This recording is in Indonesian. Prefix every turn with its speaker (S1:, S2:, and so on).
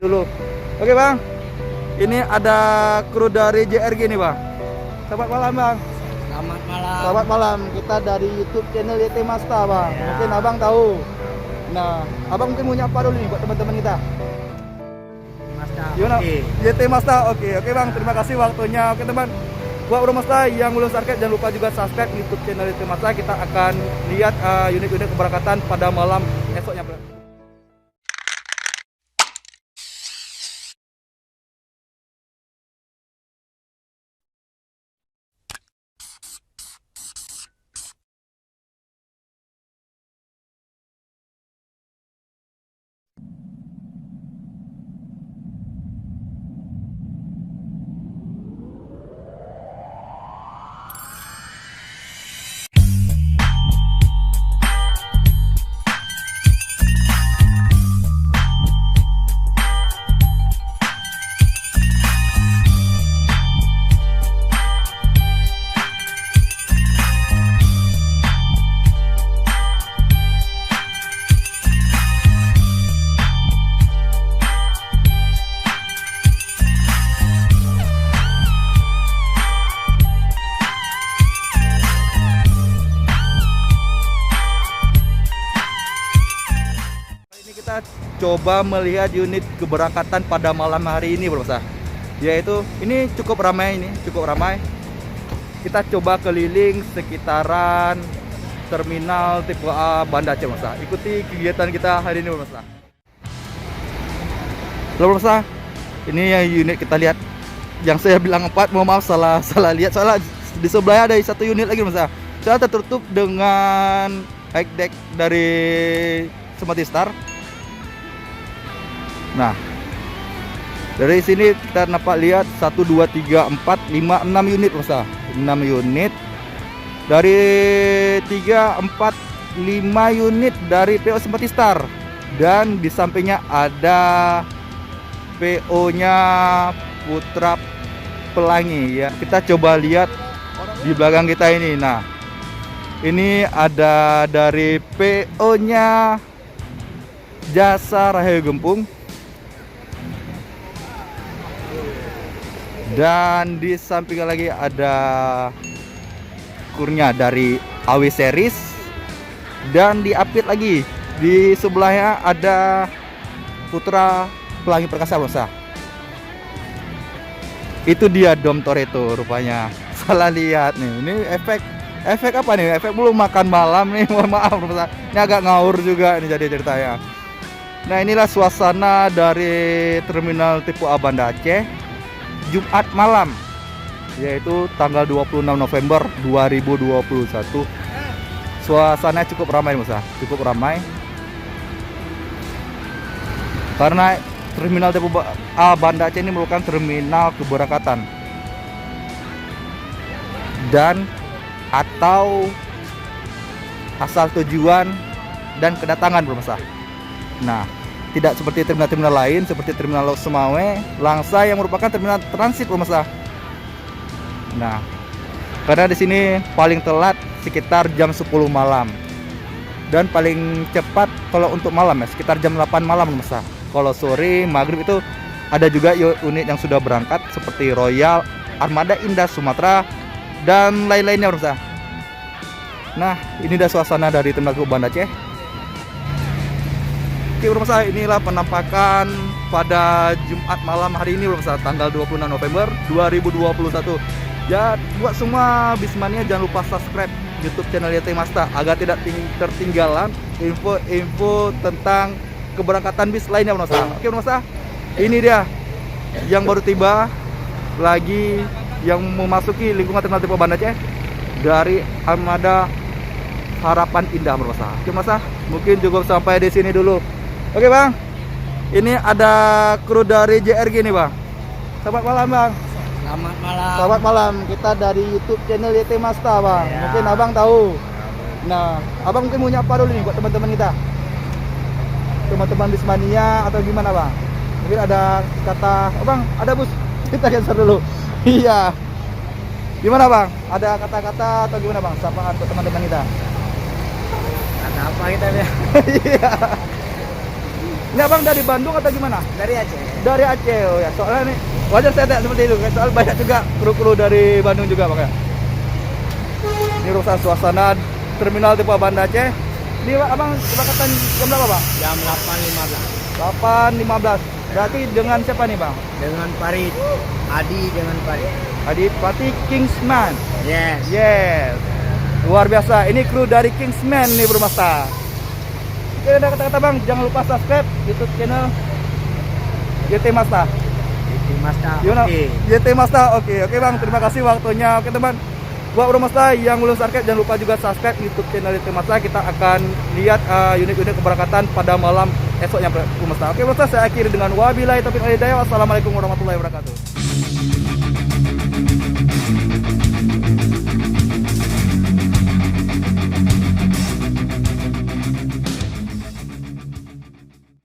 S1: dulu. Oke bang, ini ada kru dari JRG nih bang. Selamat malam bang.
S2: Selamat malam.
S1: Selamat malam. Kita dari YouTube channel YT Masta bang.
S2: Ya.
S1: Mungkin abang tahu. Nah, abang mungkin mau nyapa dulu nih buat teman-teman kita.
S2: Masta.
S1: Gimana?
S2: Oke.
S1: YT Masta. Oke bang. Terima kasih waktunya. Oke teman. Buat Bro Masta yang belum subscribe, jangan lupa juga subscribe YouTube channel YT Masta. Kita akan lihat unit-unit keberangkatan pada malam esoknya. Kita coba melihat unit keberangkatan pada malam hari ini bro Masta. Yaitu ini cukup ramai Kita coba keliling sekitaran terminal tipe A Banda Aceh Masta. Ikuti kegiatan kita hari ini bro Masta. Bro Masta, ini yang unit kita lihat. Yang saya bilang 4, mohon maaf salah lihat. Soalnya di sebelahnya ada satu unit lagi Masta. Soalnya tertutup dengan high deck dari Smarty Star. Nah, dari sini kita dapat lihat 1, 2, 3, 4, 5, 6 unit Masta. 6 unit. Dari 3, 4, 5 unit dari PO Smarty Star. Dan di sampingnya ada PO-nya Putra Pelangi ya. Kita coba lihat di belakang kita ini. Nah, ini ada dari PO-nya Jasa Rahayu Gempung. Dan di sampingnya lagi ada kurnya dari AW Series. Dan di update lagi di sebelahnya ada Putra Pelangi Perkasa Masta. Itu dia Dom Toretto rupanya. Salah lihat nih. Ini efek apa nih? Efek belum makan malam nih. Mohon maaf Masta. Ini agak ngawur juga ini jadi ceritanya. Nah, inilah suasana dari terminal tipe A Banda Aceh Jumat malam, yaitu tanggal 26 November 2021. Suasana cukup ramai Masta, cukup ramai. Karena terminal tipe A Banda Aceh ini merupakan terminal keberangkatan dan atau asal tujuan dan kedatangan Masta. Nah, tidak seperti terminal-terminal lain seperti terminal Laut Semawe, Langsa yang merupakan terminal transit Masta. Nah, karena di sini paling telat sekitar jam 10 malam. Dan paling cepat kalau untuk malam ya sekitar jam 8 malam Masta. Kalau sore, maghrib itu ada juga unit yang sudah berangkat seperti Royal, Armada Indah Sumatera dan lain-lainnya Masta. Nah, ini dah suasana dari terminal Banda Aceh. Oke bro Masta, inilah penampakan pada Jumat malam hari ini bro Masta, tanggal 26 November 2021. Ya, buat semua Bismania jangan lupa subscribe YouTube channel YT Masta agar tidak tertinggalan info-info tentang keberangkatan bis lainnya bro Masta. Oke bro Masta, ini dia yang baru tiba lagi yang memasuki lingkungan terminal tipe Banda Aceh dari Armada Harapan Indah bro Masta. Oke Masta, mungkin cukup sampai di sini dulu. Oke bang, ini ada kru dari JRG nih bang. Selamat malam bang.
S2: Selamat malam.
S1: Selamat malam. Kita dari YouTube channel YT Masta bang.
S2: Ya.
S1: Mungkin abang tahu. Nah, abang mungkin mau nyapa dulu nih buat teman-teman kita. Teman-teman Bismania atau gimana bang? Mungkin ada kata, oh bang, ada bus. Kita cancel dulu. Iya. Gimana bang? Ada kata-kata atau gimana bang? Sapaan buat teman-teman kita.
S2: Ada apa kita ya?
S1: Iya. Ini abang dari Bandung atau gimana?
S2: Dari Aceh.
S1: Dari Aceh, oh ya. Soalnya nih wajar saya tanya seperti itu, soal banyak juga kru-kru dari Bandung juga makanya. Ini rusak suasana terminal Tipe Banda Aceh. Ini abang keberangkatan jam berapa bang?
S2: Jam 8.15.
S1: 8.15. Berarti dengan siapa nih bang?
S2: Dengan Farid. Adi dengan Farid.
S1: Adit Pati Kingsman.
S2: Yes.
S1: Yes. Luar biasa. Ini kru dari Kingsman nih Bro Masta. Oke, ada kata-kata bang, jangan lupa subscribe YouTube channel YT Masta.
S2: Itu Mazda.
S1: Gimana?
S2: Oke.
S1: YT Masta. Oke bang, terima kasih waktunya. Oke teman. Buat Bro Masta yang belum subscribe, jangan lupa juga subscribe YouTube channel YT Masta. Kita akan lihat unit-unit keberangkatan pada malam esoknya Bro Masta. Oke Bro Masta, saya akhiri dengan wabillahi taufiq wal hidayah. Wassalamualaikum warahmatullahi wabarakatuh.